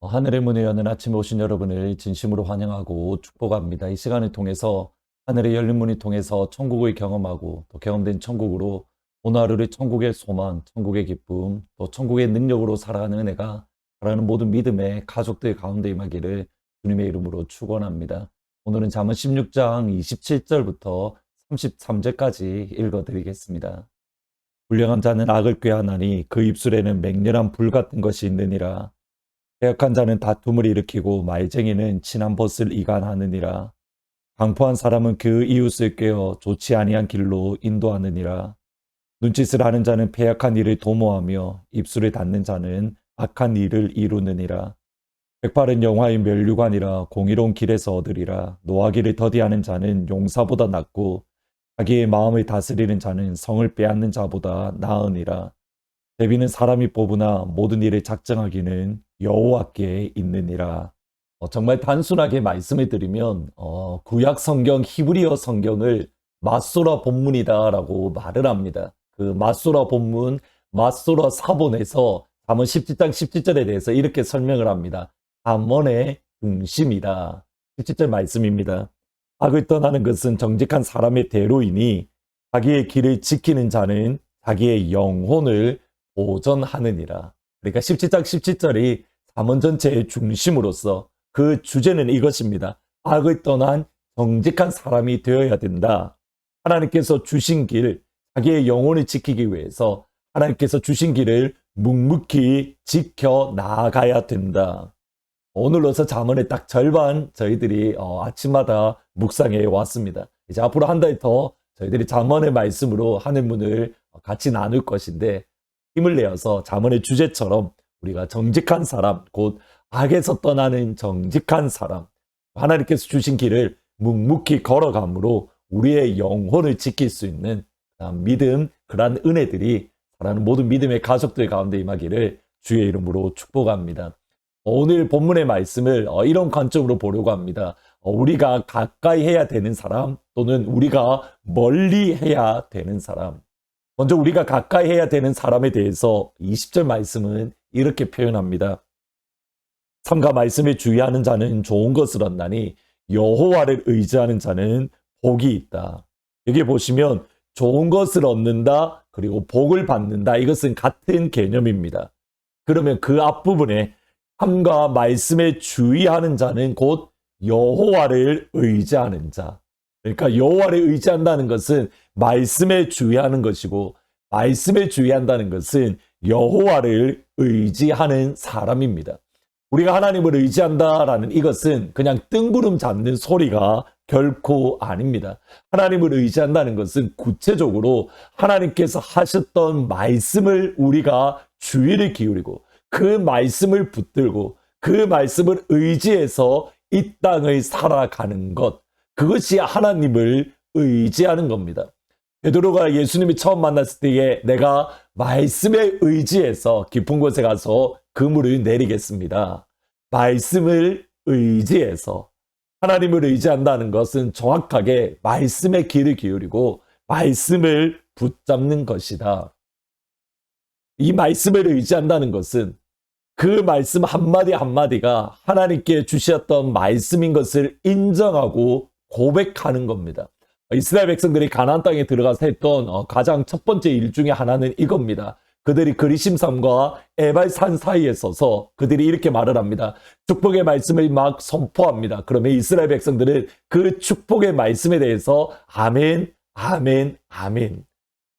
하늘의 문을 여는 아침에 오신 여러분을 진심으로 환영하고 축복합니다. 이 시간을 통해서 하늘의 열린 문을 통해서 천국을 경험하고 또 경험된 천국으로 오늘 하루를 천국의 소망, 천국의 기쁨, 또 천국의 능력으로 살아가는 은혜가 바라는 모든 믿음의 가족들 가운데 임하기를 주님의 이름으로 축원합니다. 오늘은 잠언 16장 27절부터 33절까지 읽어드리겠습니다. 불량한 자는 악을 꾀하나니 그 입술에는 맹렬한 불 같은 것이 있느니라. 해악한 자는 다툼을 일으키고 말쟁이는 친한 벗을 이간하느니라. 강포한 사람은 그 이웃을 꾀어 좋지 아니한 길로 인도하느니라. 눈짓을 하는 자는 패악한 일을 도모하며 입술을 닫는 자는 악한 일을 이루느니라. 백발은 영화의 면류관이라 공의로운 길에서 얻으리라. 노하기를 더디하는 자는 용사보다 낫고 자기의 마음을 다스리는 자는 성을 빼앗는 자보다 나으니라. 대비는 사람이 뽑으나 모든 일을 작정하기는 여호와께 있느니라. 정말 단순하게 말씀을 드리면 구약 성경 히브리어 성경을 마소라 본문이다라고 말을 합니다. 그 마소라 본문 마소라 사본에서 잠언 17장 17절에 대해서 이렇게 설명을 합니다. 잠언의 중심이다. 17절 말씀입니다. 악을 떠나는 것은 정직한 사람의 대로이니 자기의 길을 지키는 자는 자기의 영혼을 보전하느니라. 그러니까 17장 17절이 잠언 전체의 중심으로서 그 주제는 이것입니다. 악을 떠난 정직한 사람이 되어야 된다. 하나님께서 주신 길, 자기의 영혼을 지키기 위해서 하나님께서 주신 길을 묵묵히 지켜 나아가야 된다. 오늘로서 잠언의 딱 절반 저희들이 아침마다 묵상해 왔습니다. 이제 앞으로 한 달 더 저희들이 잠언의 말씀으로 하늘문을 같이 나눌 것인데 힘을 내어서 잠언의 주제처럼 우리가 정직한 사람, 곧 악에서 떠나는 정직한 사람, 하나님께서 주신 길을 묵묵히 걸어감으로 우리의 영혼을 지킬 수 있는 그런 믿음, 그러한 은혜들이 사랑하는 모든 믿음의 가족들 가운데 임하기를 주의 이름으로 축복합니다. 오늘 본문의 말씀을 이런 관점으로 보려고 합니다. 우리가 가까이 해야 되는 사람 또는 우리가 멀리 해야 되는 사람. 먼저 우리가 가까이 해야 되는 사람에 대해서 20절 말씀은 이렇게 표현합니다. 삼가 말씀에 주의하는 자는 좋은 것을 얻나니 여호와를 의지하는 자는 복이 있다. 여기 보시면 좋은 것을 얻는다 그리고 복을 받는다, 이것은 같은 개념입니다. 그러면 그 앞부분에 삼가 말씀에 주의하는 자는 곧 여호와를 의지하는 자. 그러니까 여호와를 의지한다는 것은 말씀에 주의하는 것이고, 말씀에 주의한다는 것은 여호와를 의지하는 사람입니다. 우리가 하나님을 의지한다라는 이것은 그냥 뜬구름 잡는 소리가 결코 아닙니다. 하나님을 의지한다는 것은 구체적으로 하나님께서 하셨던 말씀을 우리가 주의를 기울이고 그 말씀을 붙들고 그 말씀을 의지해서 이 땅을 살아가는 것, 그것이 하나님을 의지하는 겁니다. 베드로가 예수님이 처음 만났을 때에 내가 말씀에 의지해서 깊은 곳에 가서 그물을 내리겠습니다. 말씀을 의지해서, 하나님을 의지한다는 것은 정확하게 말씀에 귀를 기울이고 말씀을 붙잡는 것이다. 이 말씀을 의지한다는 것은 그 말씀 한마디 한마디가 하나님께 주셨던 말씀인 것을 인정하고 고백하는 겁니다. 이스라엘 백성들이 가나안 땅에 들어가서 했던 가장 첫 번째 일 중에 하나는 이겁니다. 그들이 그리심산과 에발산 사이에 서서 그들이 이렇게 말을 합니다. 축복의 말씀을 막 선포합니다. 그러면 이스라엘 백성들은 그 축복의 말씀에 대해서 아멘, 아멘, 아멘.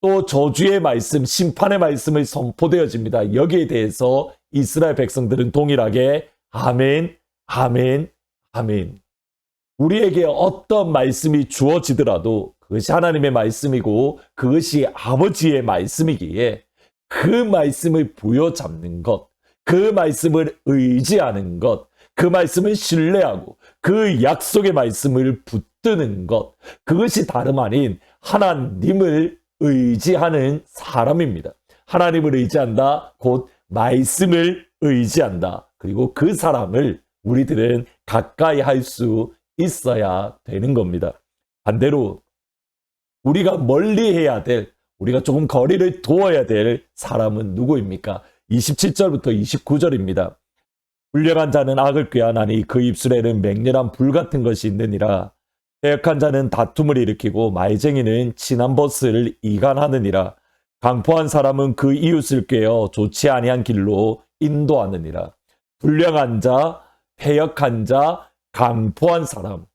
또 저주의 말씀, 심판의 말씀을 선포되어집니다. 여기에 대해서 이스라엘 백성들은 동일하게 아멘, 아멘, 아멘. 우리에게 어떤 말씀이 주어지더라도 그것이 하나님의 말씀이고 그것이 아버지의 말씀이기에 그 말씀을 부여잡는 것, 그 말씀을 의지하는 것, 그 말씀을 신뢰하고 그 약속의 말씀을 붙드는 것, 그것이 다름 아닌 하나님을 의지하는 사람입니다. 하나님을 의지한다, 곧 말씀을 의지한다. 그리고 그 사람을 우리들은 가까이 할 수 있어야 되는 겁니다. 반대로 우리가 멀리 해야 될, 우리가 조금 거리를 두어야 될 사람은 누구입니까? 27절부터 29절입니다. 불량한 자는 악을 꾀하나니 그 입술에는 맹렬한 불 같은 것이 있느니라. 패역한 자는 다툼을 일으키고 말쟁이는 친한 벗을 이간하느니라. 강포한 사람은 그 이웃을 꾀어 좋지 아니한 길로 인도하느니라. 불량한 자, 패역한 자, 강포한 사람,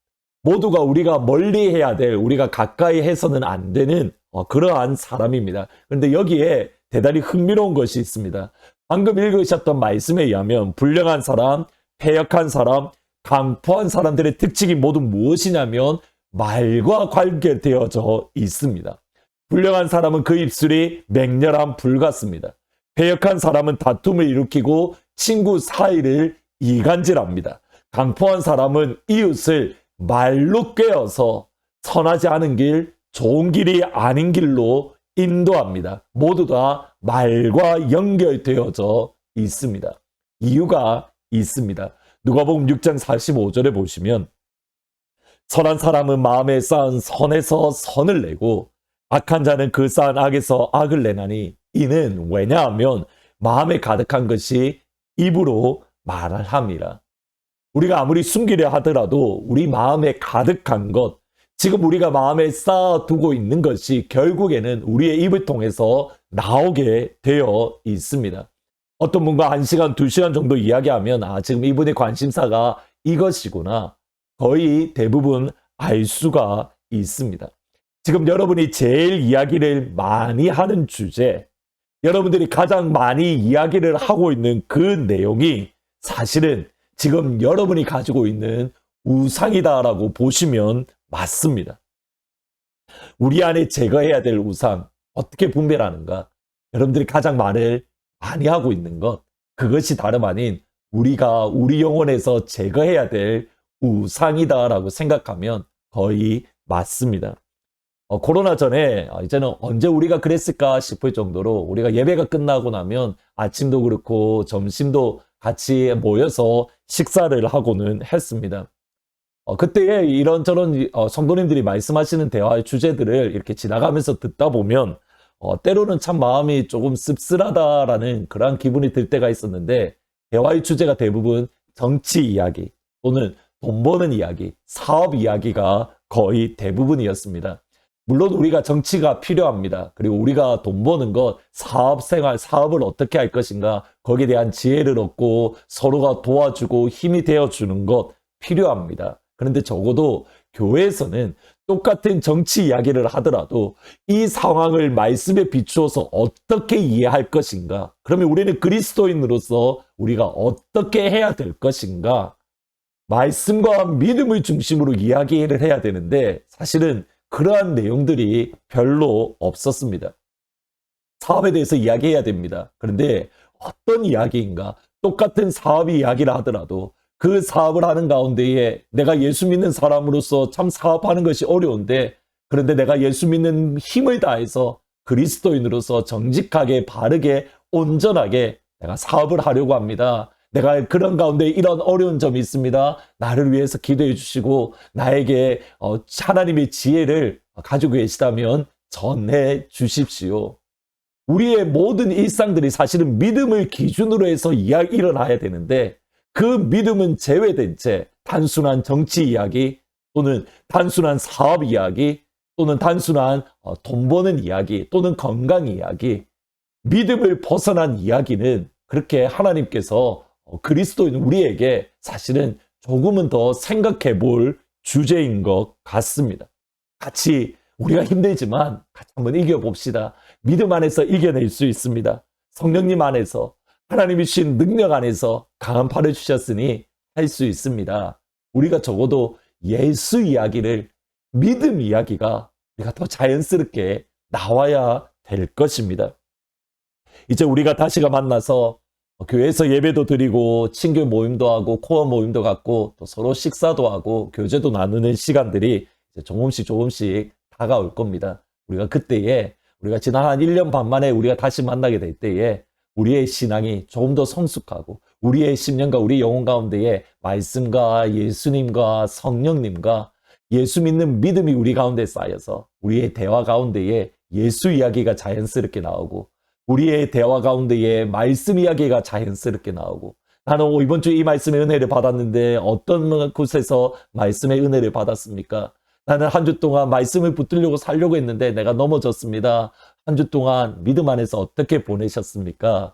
모두가 우리가 멀리해야 될, 우리가 가까이 해서는 안 되는 그러한 사람입니다. 그런데 여기에 대단히 흥미로운 것이 있습니다. 방금 읽으셨던 말씀에 의하면 불량한 사람, 패역한 사람, 강포한 사람들의 특징이 모두 무엇이냐면 말과 관계되어져 있습니다. 불량한 사람은 그 입술이 맹렬한 불 같습니다. 패역한 사람은 다툼을 일으키고 친구 사이를 이간질합니다. 강포한 사람은 이웃을 말로 꿰어서 선하지 않은 길, 좋은 길이 아닌 길로 인도합니다. 모두 다 말과 연결되어져 있습니다. 이유가 있습니다. 누가복음 6장 45절에 보시면 선한 사람은 마음에 쌓은 선에서 선을 내고 악한 자는 그 쌓은 악에서 악을 내나니 이는 왜냐하면 마음에 가득한 것이 입으로 말을 함이라. 우리가 아무리 숨기려 하더라도 우리 마음에 가득한 것, 지금 우리가 마음에 쌓아두고 있는 것이 결국에는 우리의 입을 통해서 나오게 되어 있습니다. 어떤 분과 1시간, 2시간 정도 이야기하면 지금 이분의 관심사가 이것이구나. 거의 대부분 알 수가 있습니다. 지금 여러분이 제일 이야기를 많이 하는 주제, 여러분들이 가장 많이 이야기를 하고 있는 그 내용이 사실은 지금 여러분이 가지고 있는 우상이다라고 보시면 맞습니다. 우리 안에 제거해야 될 우상, 어떻게 분별하는가? 여러분들이 가장 말을 많이 하고 있는 것, 그것이 다름 아닌 우리가 우리 영혼에서 제거해야 될 우상이다라고 생각하면 거의 맞습니다. 코로나 전에 이제는 언제 우리가 그랬을까 싶을 정도로 우리가 예배가 끝나고 나면 아침도 그렇고 점심도 같이 모여서 식사를 하고는 했습니다. 그때에 이런저런 성도님들이 말씀하시는 대화의 주제들을 이렇게 지나가면서 듣다 보면 때로는 참 마음이 조금 씁쓸하다라는 그런 기분이 들 때가 있었는데, 대화의 주제가 대부분 정치 이야기 또는 돈 버는 이야기, 사업 이야기가 거의 대부분이었습니다. 물론 우리가 정치가 필요합니다. 그리고 우리가 돈 버는 것, 사업 생활, 사업을 어떻게 할 것인가, 거기에 대한 지혜를 얻고 서로가 도와주고 힘이 되어주는 것 필요합니다. 그런데 적어도 교회에서는 똑같은 정치 이야기를 하더라도 이 상황을 말씀에 비추어서 어떻게 이해할 것인가, 그러면 우리는 그리스도인으로서 우리가 어떻게 해야 될 것인가, 말씀과 믿음을 중심으로 이야기를 해야 되는데 사실은 그러한 내용들이 별로 없었습니다. 사업에 대해서 이야기해야 됩니다. 그런데 어떤 이야기인가, 똑같은 사업 이야기를 하더라도 그 사업을 하는 가운데에 내가 예수 믿는 사람으로서 참 사업하는 것이 어려운데, 그런데 내가 예수 믿는 힘을 다해서 그리스도인으로서 정직하게 바르게 온전하게 내가 사업을 하려고 합니다. 내가 그런 가운데 이런 어려운 점이 있습니다. 나를 위해서 기도해 주시고 나에게 하나님의 지혜를 가지고 계시다면 전해 주십시오. 우리의 모든 일상들이 사실은 믿음을 기준으로 해서 일어나야 되는데, 그 믿음은 제외된 채 단순한 정치 이야기 또는 단순한 사업 이야기 또는 단순한 돈 버는 이야기 또는 건강 이야기, 믿음을 벗어난 이야기는 그렇게 하나님께서 그리스도인 우리에게 사실은 조금은 더 생각해 볼 주제인 것 같습니다. 같이 우리가 힘들지만 같이 한번 이겨봅시다. 믿음 안에서 이겨낼 수 있습니다. 성령님 안에서, 하나님이 주신 능력 안에서 강한 팔을 주셨으니 할 수 있습니다. 우리가 적어도 예수 이야기를, 믿음 이야기가 우리가 더 자연스럽게 나와야 될 것입니다. 이제 우리가 다시가 만나서 교회에서 예배도 드리고 친교 모임도 하고 코어 모임도 갖고 또 서로 식사도 하고 교제도 나누는 시간들이 이제 조금씩 다가올 겁니다. 우리가 그때에, 우리가 지난 한 1년 반 만에 우리가 다시 만나게 될 때에 우리의 신앙이 조금 더 성숙하고 우리의 심령과 우리 영혼 가운데에 말씀과 예수님과 성령님과 예수 믿는 믿음이 우리 가운데 쌓여서 우리의 대화 가운데에 예수 이야기가 자연스럽게 나오고 우리의 대화 가운데에 말씀 이야기가 자연스럽게 나오고 나는 이번 주에 이 말씀의 은혜를 받았는데 어떤 곳에서 말씀의 은혜를 받았습니까? 나는 한 주 동안 말씀을 붙들려고 살려고 했는데 내가 넘어졌습니다. 한 주 동안 믿음 안에서 어떻게 보내셨습니까?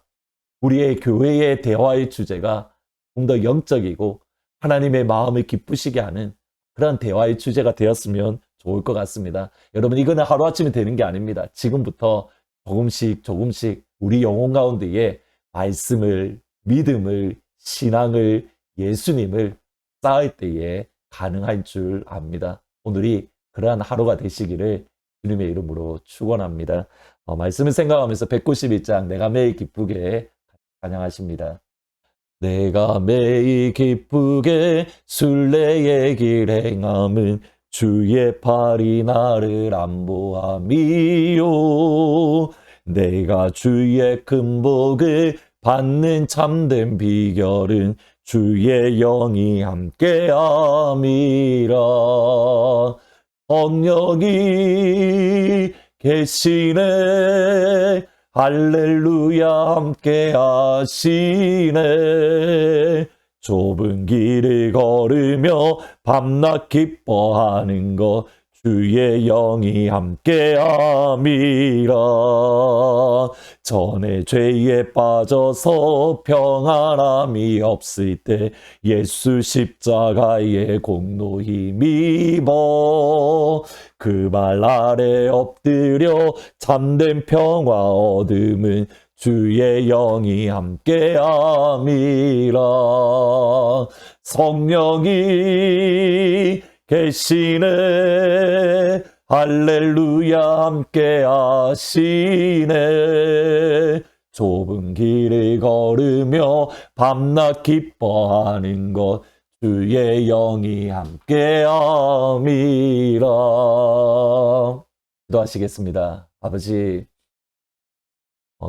우리의 교회의 대화의 주제가 좀 더 영적이고 하나님의 마음을 기쁘시게 하는 그런 대화의 주제가 되었으면 좋을 것 같습니다. 여러분, 이거는 하루아침에 되는 게 아닙니다. 지금부터 조금씩 조금씩 우리 영혼 가운데에 말씀을, 믿음을, 신앙을, 예수님을 쌓을 때에 가능할 줄 압니다. 오늘이 그러한 하루가 되시기를 주님의 이름으로 축원합니다. 말씀을 생각하면서 191장 내가 매일 기쁘게 찬양하십니다. 내가 매일 기쁘게 순례의 길 행함은 주의 팔이 나를 안보함이요. 내가 주의 큰 복을 받는 참된 비결은 주의 영이 함께함이라. 성령이 계시네, 할렐루야 함께 하시네. 좁은 길을 걸으며 밤낮 기뻐하는 것 주의 영이 함께함이라. 전에 죄에 빠져서 평안함이 없을 때 예수 십자가의 공로 힘입어 그 발 아래 엎드려 참된 평화 얻음은 주의 영이 함께함이라. 성령이 계시네, 할렐루야 함께 하시네. 좁은 길을 걸으며 밤낮 기뻐하는 것 주의 영이 함께함이라. 기도하시겠습니다. 아버지,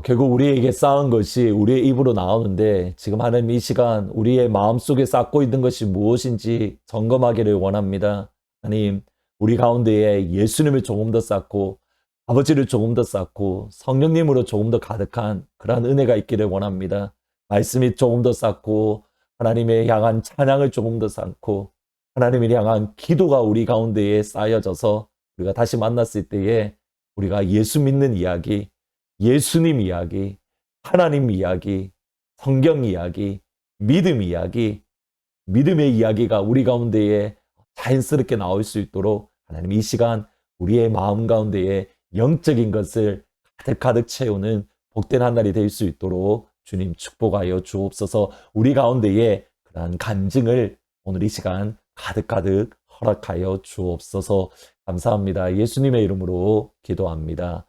결국 우리에게 쌓은 것이 우리의 입으로 나오는데 지금 하나님 이 시간 우리의 마음속에 쌓고 있는 것이 무엇인지 점검하기를 원합니다. 하나님, 우리 가운데에 예수님을 조금 더 쌓고 아버지를 조금 더 쌓고 성령님으로 조금 더 가득한 그러한 은혜가 있기를 원합니다. 말씀이 조금 더 쌓고 하나님의 향한 찬양을 조금 더 쌓고 하나님을 향한 기도가 우리 가운데에 쌓여져서 우리가 다시 만났을 때에 우리가 예수 믿는 이야기, 예수님 이야기, 하나님 이야기, 성경 이야기, 믿음 이야기, 믿음의 이야기가 우리 가운데에 자연스럽게 나올 수 있도록 하나님 이 시간 우리의 마음 가운데에 영적인 것을 가득가득 채우는 복된 한 날이 될 수 있도록 주님 축복하여 주옵소서. 우리 가운데에 그러한 간증을 오늘 이 시간 가득가득 허락하여 주옵소서. 감사합니다. 예수님의 이름으로 기도합니다.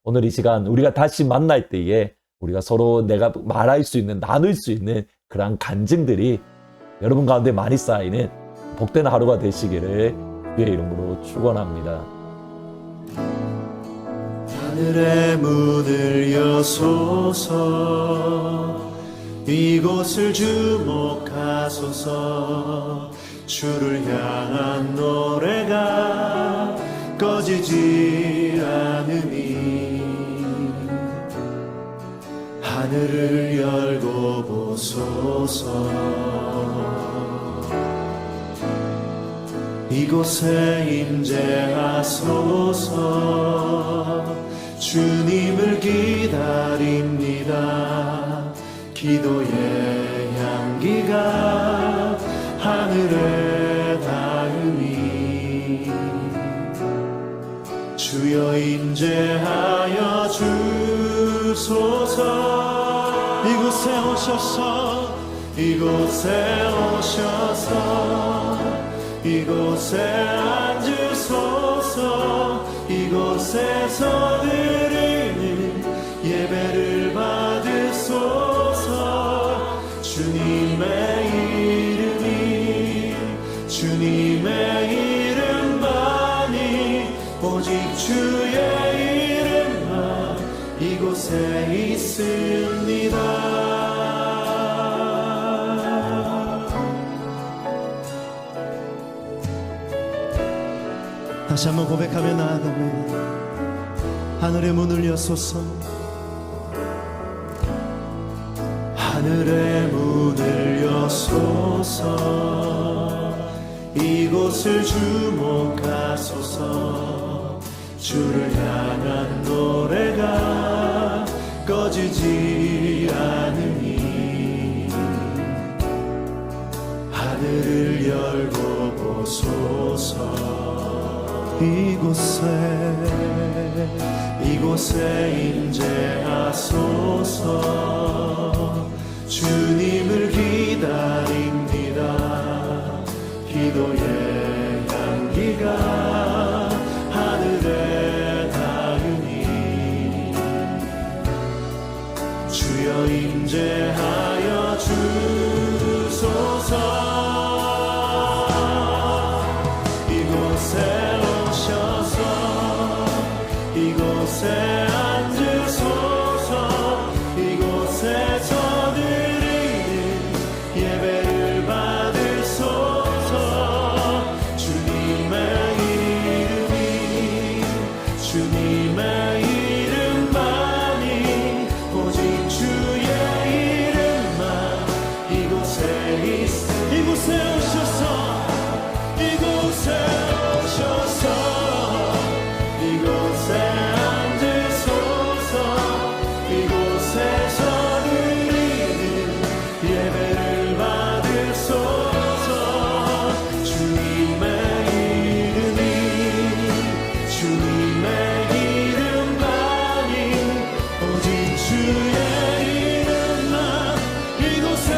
오늘 이 시간 우리가 다시 만날 때에 우리가 서로 내가 말할 수 있는, 나눌 수 있는 그러한 간증들이 여러분 가운데 많이 쌓이는 복된 하루가 되시기를 주의 이름으로 축원합니다. 하늘의 문을 여소서, 이곳을 주목하소서. 주를 향한 노래가 꺼지지 않으니 하늘을 열고 보소서. 이곳에 임재하소서. 주님을 기다립니다. 기도의 향기가 하늘에 닿으니 주여 임재하여 주소서. 이곳에 오셔서, 이곳에 오셔서, 이곳에 앉으소서. 이곳에서 드리는 예배를 받으소서. 주님의 이름이, 주님의 이름만이, 오직 주의 이름만 이곳에 있습니다. 다시 한번 고백하며 나아갑니다. 하늘의 문을 여소서. 하늘의 문을 여소서 이곳을 주목하소서 주를 향한 노래가 꺼지지 않으니 하늘을 열고 보소서 이곳에 임재하소서 주님을 기다립니다 기도의 향기가 하늘에 닿으니 주여 임재하여 주소서 이곳에 오셔서 이곳에 앉으소서 이곳에서 드리는 예배를 받으소서 주님의 이름만이 오직 주의 이름만 이곳에 오셔서 이곳에 앉으소서 이곳에서 드리는 예배를 받으소서 주님의 이름만이 오직 주의 이름만 이곳에